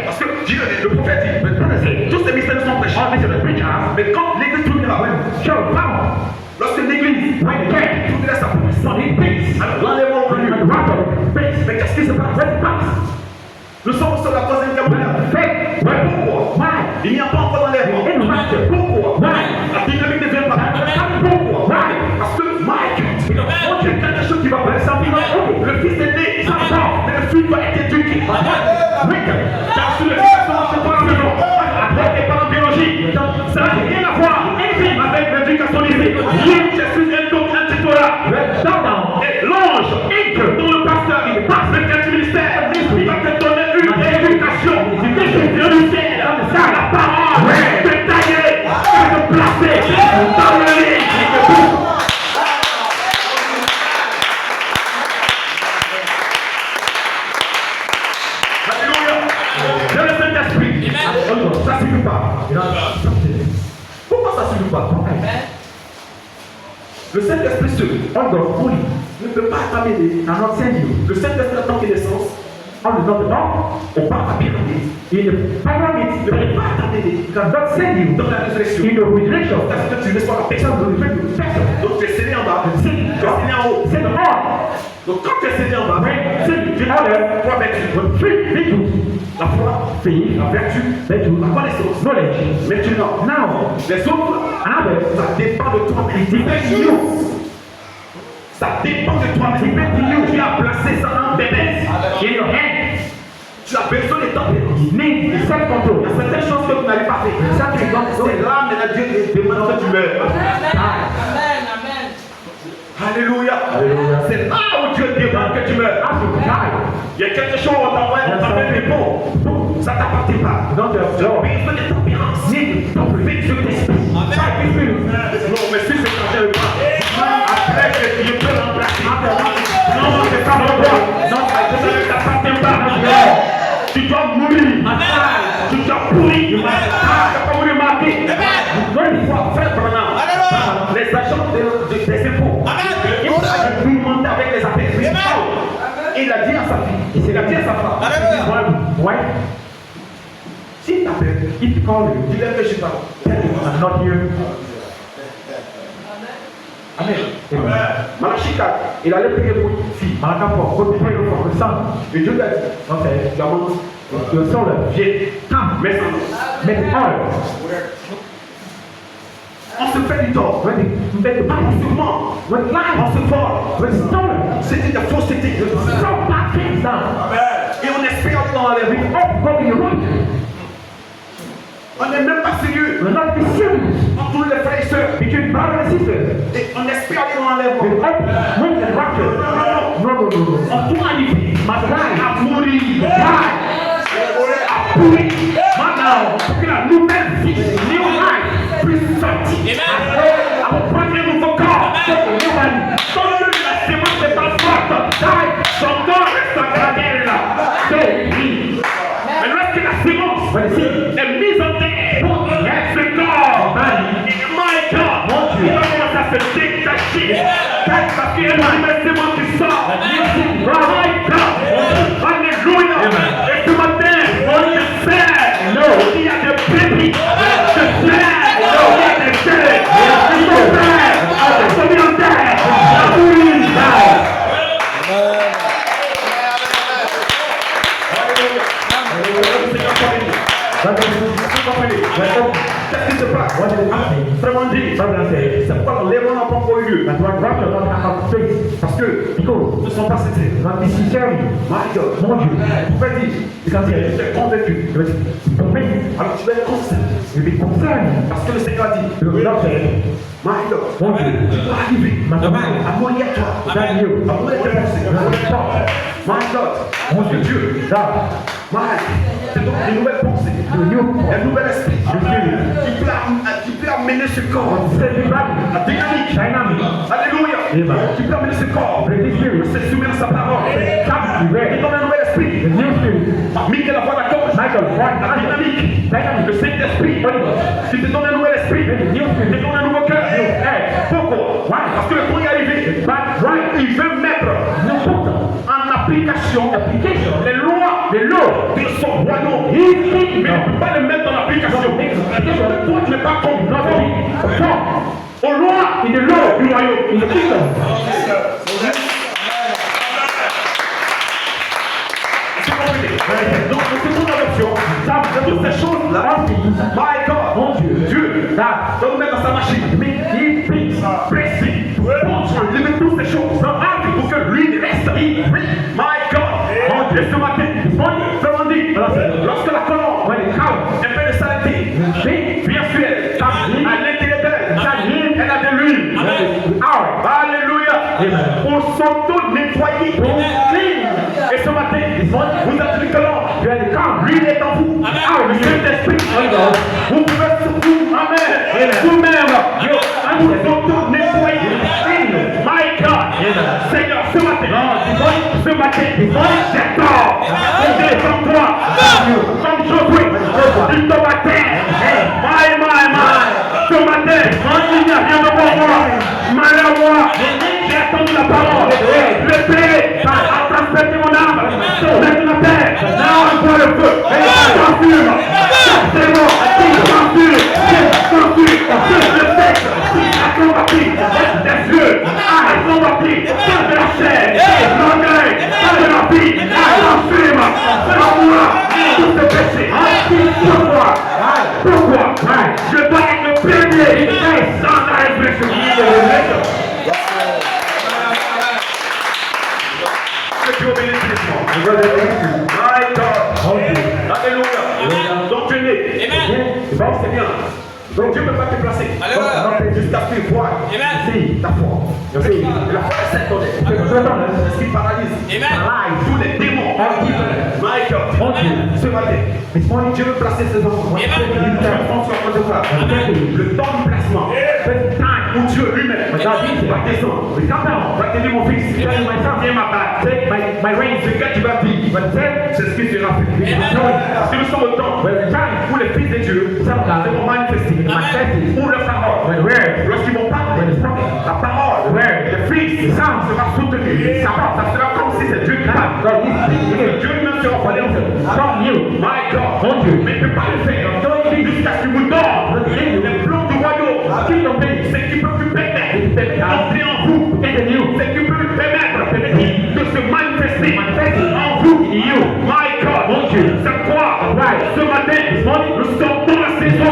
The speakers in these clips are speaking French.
Parce que Dieu, le prophète dit, tous ces mystères sont prêchés. Mais quand l'église tournera, lorsque l'église tournera sa promesse, alors l'enlèvement au lieu. Mais qu'est-ce qui se passe? Nous sommes sur la troisième guerre mondiale. Pourquoi? Il n'y a pas encore d'enlèvement. Pourquoi? La dynamique ne vient pas. Pourquoi? Parce que il y a quelque chose qui va passer. Le fils est né, mais le fils va être éduqué. Car sur le fils, c'est pas un jour. Après, les parents biologiques, ça n'a rien à voir avec l'éducation divine. Jésus est donc un tutorat. Et l'ange entre dans le pasteur, il passe avec un ministère. Il va te donner une éducation. La parole détaillée, de placer dans le lit. Ça ne suffit pas. Pourquoi ça ne suffit pas? Le Saint-Esprit seul, ne peut pas t'amener à notre Seigneur. Le Saint-Esprit en tant que naissance, on part à pyramide. Il ne peut pas t'amener dans la résurrection. Parce que tu ne sois la personne de personne. Donc tu es scellé en bas, tu es scellé en haut. C'est dehors. Donc quand tu es scellé en bas, tu as trois vertus. La foi, la vertu, la connaissance, knowledge. Maintenant, les autres, ça dépend de toi. Ça dépend de toi. Tu as placé ça en bébé. Tu as besoin de tempérance. Il y a certaines choses que tu n'avais pas fait. C'est là maintenant Dieu demande que tu meurs. Alléluia. C'est là où Dieu demande que tu meurs. Il y a quelque chose où on t'envoie des pots. Ça ne t'appartient pas. Tu as besoin de tempérance. Vite sur l'esprit. Non, mais si c'est quand je le prends, après que Dieu peut remplacer. Non, c'est pas mon droit. Non, ça ne t'appartient pas. Tu dois mourir. Tu dois pourrir. Tu ne dois pas mourir marqué. Une fois, frère Branham, les agents des impôts, ils ont mouvement avec les affaires. Il a dit à sa fille, il a dit à sa femme, ouais. S'il t'appelle, il te call you, dis-le que je suis pas. I'm not here. Amen. Malachika, il allait prier pour une fille. Malachika, pour prier pour le sang. Et Dieu lui a dit, ok, tu as le sang là, viens, come, mets ça. Mets on se fait du tort. On se ment. On se vole. C'était de fausseté. Et on espère dans la vie. On n'est même pas sérieux. On tourne les frères et sœurs. Et on espère aller dans l'enlèvement. Non. On tourne à l'ivre. À mourir. À pourrir. Maintenant, pour que la nouvelle vie, new life, puisse sortir. À mon premier nouveau corps. Donne-lui la sémence de ta forte. Son corps reste en gradelle. Mais lorsque la sémence est mise en terre, ce corps, my God, il va commencer à se détacher. Parce qu'il y a une nouvelle sémence qui sort. My God. Alléluia. Et ce matin, on te sert. Il y a des pépites. Je sers. Il y a des terres. Il faut faire. Il faut bien terre. La mourir. Qu'est-ce qui se passe? Vraiment dit, c'est pourquoi l'enlèvement n'a pas encore eu lieu. Parce que ils ne sont pas sincères. My God, mon Dieu, tu vas dire, quand tu es convaincu, alors tu vas être concerné. Parce que le Seigneur a dit, my God, mon Dieu, tu dois arriver à mourir à toi, à mourir tes pensées. My God, mon Dieu, c'est donc une nouvelle pensée, un nouvel esprit qui peut amener ce corps, la dynamique. Alléluia. Qui peut amener ce corps, se soumettre à sa parole. Il donne un nouvel esprit. Michael a pas d'accord. La dynamique. Le Saint-Esprit. Qui te donne un nouvel esprit. Qui te donne un nouveau cœur. Pourquoi? Parce que le temps est arrivé. Il veut mettre en application les lois de l'eau de son royaume. Mais il ne peut pas le mettre dans l'application. Toi, tu n'es pas comme notre vie. Au loin, il est l'eau du royaume. Il est kingdom. Donc, la seconde adoption, ça, toutes ces choses-là, my God, mon Dieu, Dieu, là, donc mettre dans sa machine, mais il fixe, précis, contrôle, il met toutes ces choses dans la vie pour que lui reste, my God, mon Dieu, ce matin, lorsque la colombe, un peu de saleté, bien sûr, à l'intérieur d'elle, elle a de l'huile, alléluia, pour s'auto-nettoyer, et ce matin, vous êtes une colombe, l'huile est en vous, le Saint-Esprit, vous pouvez surtout, amen, vous-même, vous auto-nettoyer, my God, Seigneur, ce matin, j'adore, comme toi, comme Josué, il te battait, my, ce matin, il n'y a rien de bon moi, malheur, j'ai attendu la parole, le Père a transpercé mon âme, maintenant la terre, là on voit le feu, et censure, c'est bon, censure, le sexe, a combattu, des yeux, a combattu, de la chair, l'orgueil, de la vie, la censure, l'amour, tout ce péché, pourquoi, je dois être le premier, sans la réflexion, my God, alléluia, donc tu es né, bon c'est bien, donc Dieu ne peut pas te placer, jusqu'à ce qu'il voit ta foi, la foi est cette donnée, ce qui paralyse, tous les démons, my God, ce matin, Dieu veut placer ses enfants, le temps du placement, où Dieu lui-même va descendre, va te dire mon fils, viens ma part, my reign, c'est que tu vas vivre, c'est ce qui sera fait. Parce que nous sommes au temps où les fils de Dieu vont manifester, pour leur parole, lorsqu'ils vont parler, la parole, le fils, ça sera soutenu, ça sera comme si c'est Dieu qui parle. Dieu lui-même sera parlé en fait, comme you, my God, mon Dieu, mais il ne peut pas le faire, jusqu'à ce qu'il vous donne les plans du royaume, c'est qui peut vous permettre d'entrer en vous, c'est qui peut vous permettre de se manifester en vous, my God, mon Dieu, c'est quoi, ce matin, nous sommes dans la saison,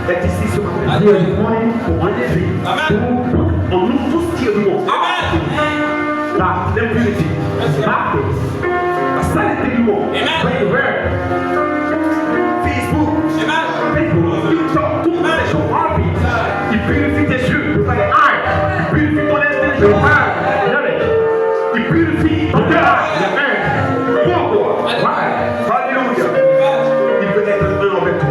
est ici ce matin pour enlever en nous tout ce qui est du monde. L'impunité, la saleté du monde. Facebook, TikTok, toutes ces choses rapides. Il purifie tes yeux, il purifie ton intelligence, il purifie ton cœur. Pourquoi? Alléluia. Il veut être un avec toi.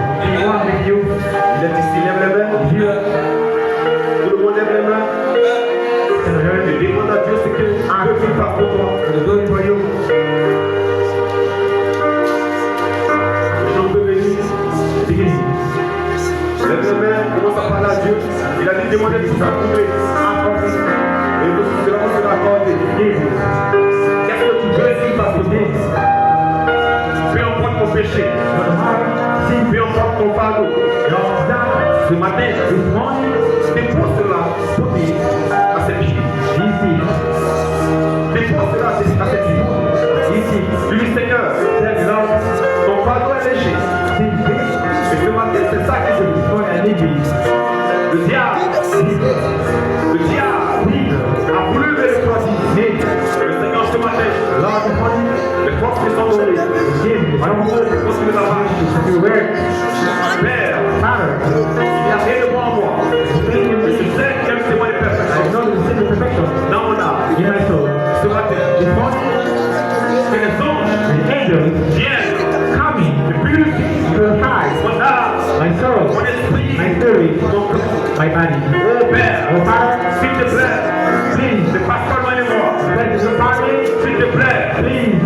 Il est ici, lève les mains. Tout le monde lève les mains. Je demande à Dieu ce qu'il veut qu'il fasse pour toi. Le don du royaume. J'en peux venir. Lève les mains, commence à parler à Dieu. Il a dit demander de vous approuver. Et cela vous sera accordé. Qu'est-ce que tu veux qu'il fasse pour toi? Peu importe ton péché. Peu importe ton fardeau. Ce matin, dépose cela à ses pieds. Dépose cela à ses pieds. Lui, Seigneur, ton fardeau est léger. Et ce matin, c'est ça que je dis. Le diable a voulu le choisir. Le Seigneur, ce matin, les forces qui sont données. Alors, on peut continuer la marche. Père, il y a rien mon corps, my body. oh Père, Oh Father, s'il te plaît, please, ne passe pas loin de moi. let this body, S'il te plaît,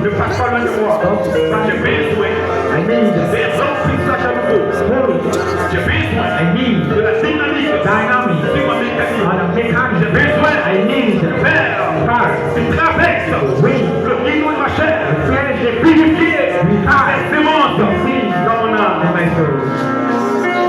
ne passe pas loin de moi. Parce que j'ai besoin I need des remplissage à nouveau. holy, J'ai besoin I need de la dynamique dynamic sur ma mécanique. on a J'ai mechanism. besoin, I need Père, fire, tu traverses wind, le guidon de ma chair. flesh, J'ai purifié revive, les semences seed dans mon âme. in my soul.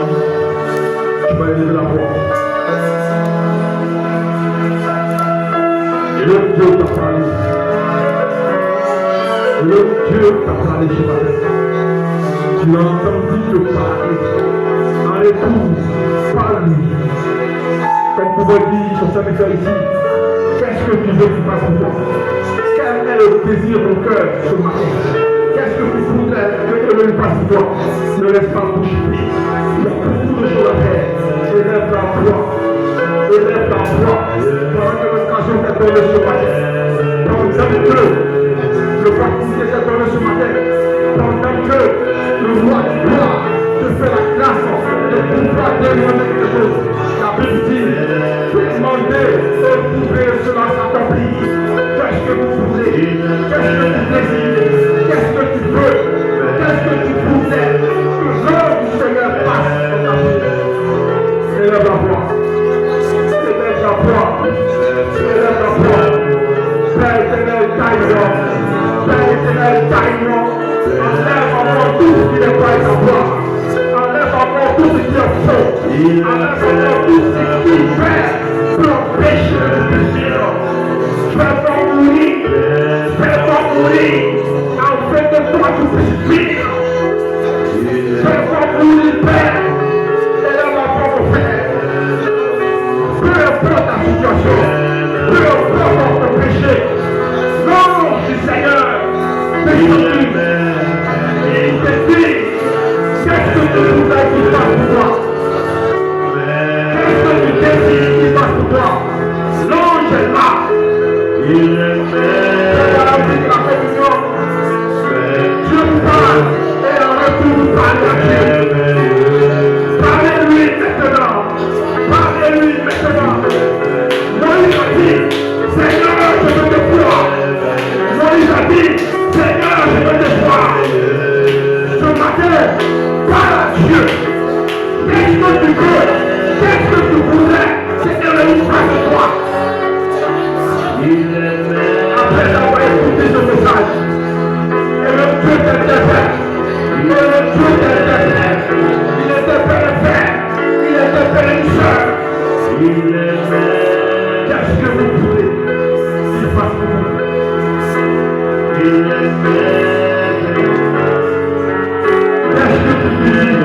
Tu vas élever la voix. Le Dieu t'a parlé. Le Dieu t'a parlé ce matin. Tu as entendu Dieu parler. En écoute, parle-lui. Comme pouvait dire son serviteur ici, qu'est-ce que tu veux qu'il fasse pour toi? Quel est le désir de ton cœur ce matin? Qu'est-ce que tu voudrais que Dieu fasse pour toi? Ne laisse pas bouche vide. Il y a beaucoup de choses à faire. Élève la voix. Élève la voix. Pendant que l'occasion t'est donnée ce matin. Pendant que le baptême t'est donné ce matin. Pendant que le roi de gloire te fait la grâce de pouvoir demander quelque chose. La Bible dit, demandez et vous verrez cela s'accomplir. Qu'est-ce que vous voulez? Qu'est-ce que tu désires? Qu'est-ce que tu veux? Qu'est-ce que tu voudrais? Que l'heure du Seigneur passe dans ta vie. Élève la voix. Élève la voix. Élève la voix. Père éternel, taille-nous. Père éternel, taille-nous. Enlève encore tout ce qui n'est pas ta voix. Enlève encore tout ce qui est faux. Enlève encore tout ce qui fait pour empêcher le plaisir. Fais-toi mourir. Fais-toi mourir. Afin que toi tu puisses vivre. Fais-toi mourir, Père. Élève la voix, mon Père. Peu importe ta situation. Peu importe ton péché. Non, du Seigneur. Descendu. Il te dit, qu'est-ce que tu voudrais qu'il fasse pour toi? Qu'est-ce que tu désires qu'il fasse pour toi? L'ange est là. C'est la vie de la communion. Dieu parle et en retour vous parlez à Dieu. Parlez-lui maintenant. Parlez-lui maintenant. Moïse a dit, Seigneur, je veux te voir. Moïse a dit, Seigneur, je veux te voir. Ce matin, parle à Dieu. Qu'est-ce que tu veux? Qu'est-ce que tu voudrais? Seigneur, il fasse de toi. Après avoir écouté ce message, et le Dieu t'interprète, et le Dieu t'interprète, il interpelle le Père, il interpelle une sœur. Qu'est-ce que vous voulez qu'il fasse pour vous? Qu'est-ce que tu désires? Qu'est-ce que vous voulez?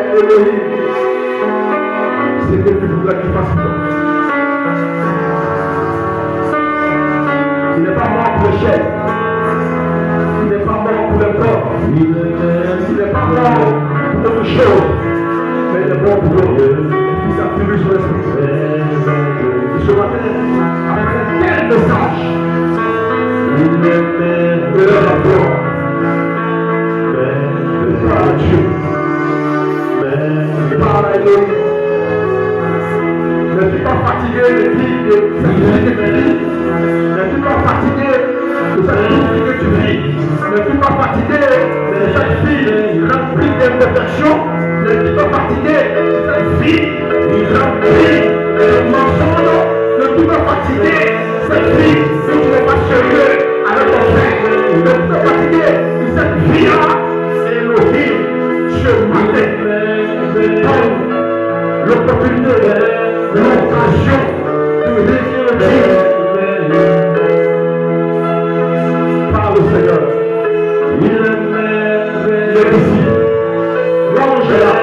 Père Elohim, c'est que tu voudrais qu'il fasse pour toi. Il n'est pas mort pour le chef. Il n'est pas mort pour le corps. Il n'est pas mort pour autre chose. Mais il est mort pour Dieu. Il s'attribue sur l'esprit. Ce matin, après un tel message, il est là pour parle à Dieu. Parle à Elohim. Ne suis pas fatigué de vivre de cette vie que tu vis. Ne suis pas fatigué de cette vie que tu vis. Ne suis pas fatigué de cette vie remplie d'imperfections. Ne suis pas fatigué de cette vie remplie de mensonges. Ne suis pas fatigué de cette vie où tu n'es pas sérieux avec ton frère. Ne suis pas fatigué de cette vie-là. Elohim, ce matin, donne l'opportunité, l'occasion de révéler Dieu. Parle au Seigneur. Il est ici. L'ange est là.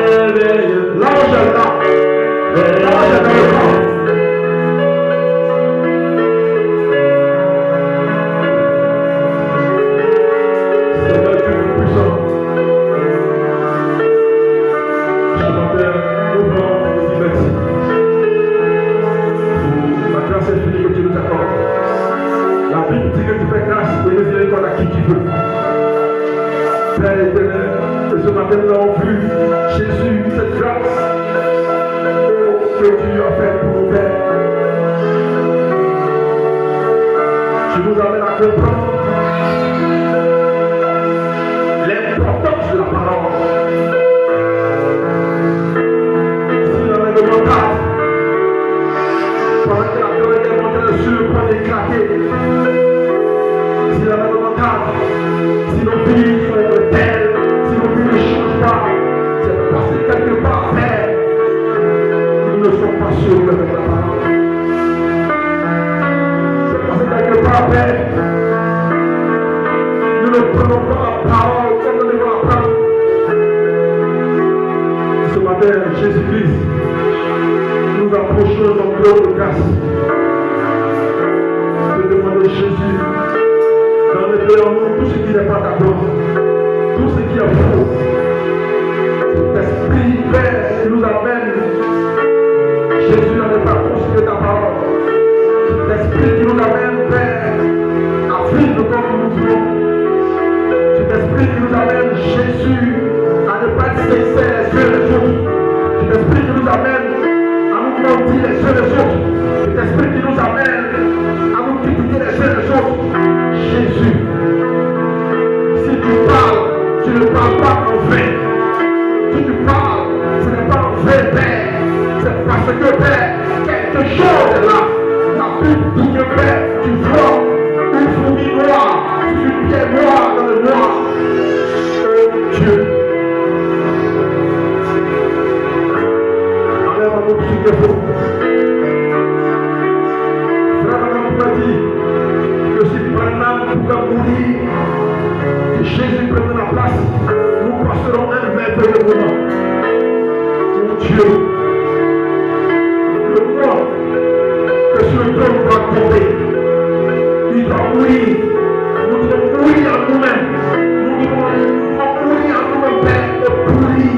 L'ange est là. L'ange est dans le camp. Seigneur Dieu tout-puissant. Je m'appelle Mouvement de Liberté. La grâce infinie que tu nous accordes. La Bible dit que tu fais grâce et miséricorde à qui tu veux. Père éternel, et ce matin nous avons vu Jésus, cette grâce que tu as faite pour nous, Père. Tu nous amènes à comprendre l'importance de la parole. Si l'on est de mental, pendant que la terre mondiale sur le point d'éclater, si l'on est de mental, si nos vies sont telles, si nos vies ne changent pas, c'est parce que quelque part, Père, nous ne sommes pas sûrs avec la parole. C'est parce que quelque part, Père, nous ne prenons pas la parole comme nous devons la prendre. Ce matin, Jésus-Christ, nous approchons dans trône de grâce. De demander Jésus d'enlever en nous tout ce qui n'est pas d'accord, tout ce qui est faux. Cet esprit, Père, qui nous amène, Jésus n'avait pas considéré ta parole. Cet esprit qui nous amène, Père, à vivre comme nous voulons. Cet esprit qui nous amène, Jésus, à ne pas être sincère les uns les autres. Cet esprit qui nous amène à nous mentir les uns les autres. Cet esprit qui nous amène à nous critiquer les uns les autres. Jésus, si tu parles, tu ne parles pas en vain. Si tu parles, ce n'est pas en vain, Père. C'est parce que, Père, quelque chose est là. La Bible dit que, Père, tu vois une fourmi noire, une pierre noire dans le noir. Oh Dieu. Enlève à nous tout ce qui est faux. Frère, on m'a dit que si Branham pouvait mourir, que Jésus prenne la place, nous passerons un merveilleux moment. Mon Dieu, le moment que ce trône doit tomber, il doit mourir. Nous devons mourir en nous-mêmes. Nous devons mourir en nous-mêmes, Père, et pourrir,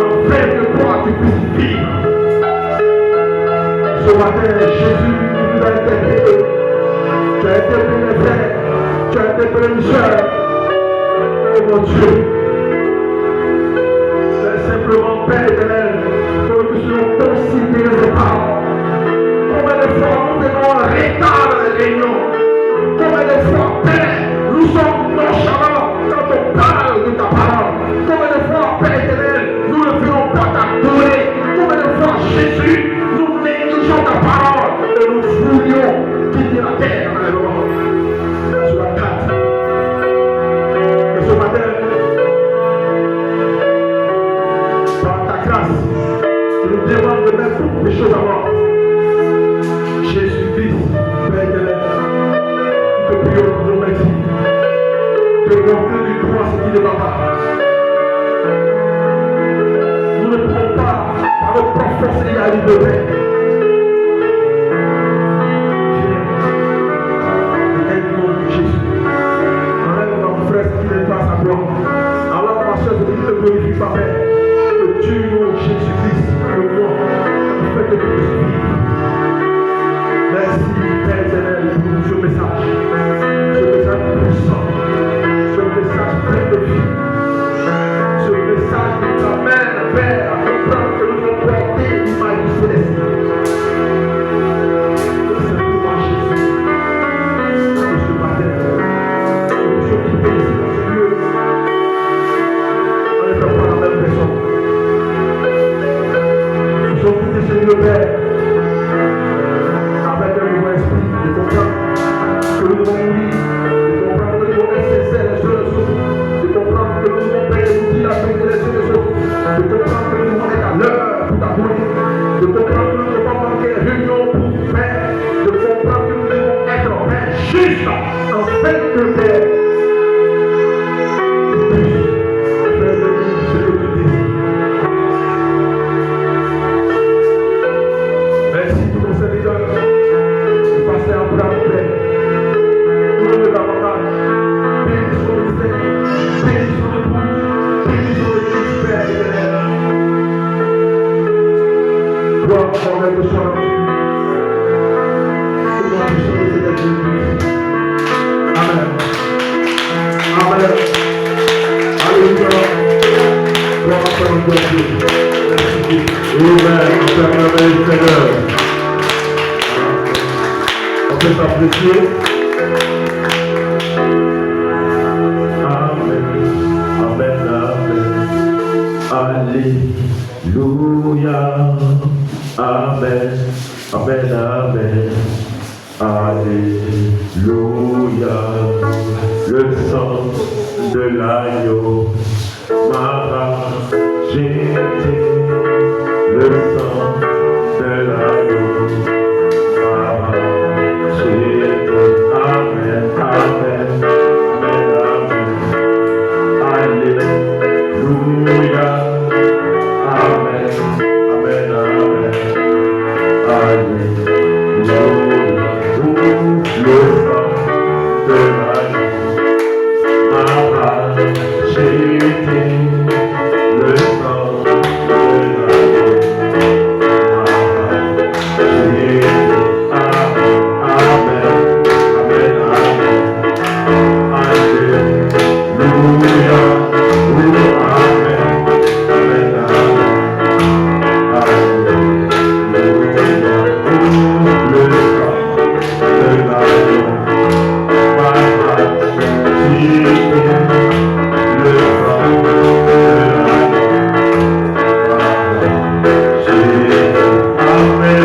afin que toi tu puisses vivre. Ce matin, Jésus nous a interpellés. Tu as interpellé mes frères, tu as interpellé mes soeurs. Oh mon Dieu, c'est simplement, Père éternel, que nous puissions considérer ces paroles. Combien de fois nous devons retard les réunions? Combien de fois, Père, nous sommes nonchalants quand on parle de ta parole? Combien de fois, Père éternel, nous ne faisons pas t'adorer? Combien de fois, Jésus, nous négligeons ta parole et nous voulions quitter la terre dans les moments sur la carte? Et ce matin, par ta grâce, je nous demande de mettre toutes les choses à mort. Jésus-Christ, Père éternel, nous te prions pour nous merci. De montrer du doigt ce qui ne va pas. Nous livre de paix. Alors, ma soeur, je te glorifie, Papa, que tu nous, Jésus-Christ, le nom, fait que nous puissions vivre. Merci, Père éternel, pour ce message puissant, ce message plein de vie, ce message qui nous amène, Père, à comprendre que nous devons porter l'image du céleste. Que simplement Jésus, que ce matin, que nous sommes quittés ici dans ce lieu. Nous sommes tous Seigneur le Père, avec un nouveau esprit, de comprendre que nous devons mourir, de comprendre que nous devons être sincères les uns les autres, de comprendre que nous devons payer nous dire la vérité les uns les autres, de comprendre que nous devons être à l'heure pour t'adorer, de comprendre que nous ne devons pas manquer les réunions pour faire, de comprendre que nous devons être juste en fait que Père. On peut s'apprécier. Amen. Amen. Amen. Alléluia. Amen. Amen. Amen. Alléluia. Le sang de l'agneau m'a racheté. Le sang de l'agneau m'a racheté. Amen. Amen. Alléluia. Amen. Amen. Amen. Alléluia. Le sang de l'agneau m'a racheté. Le sang de l'agneau m'a racheté. Amen. Amen. Amen.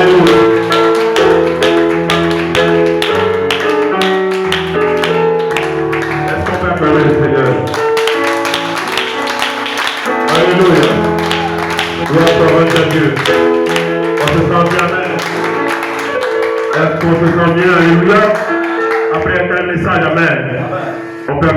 Alléluia. Est-ce qu'on se sent bien? Alléluia. Après un message, amen. On peut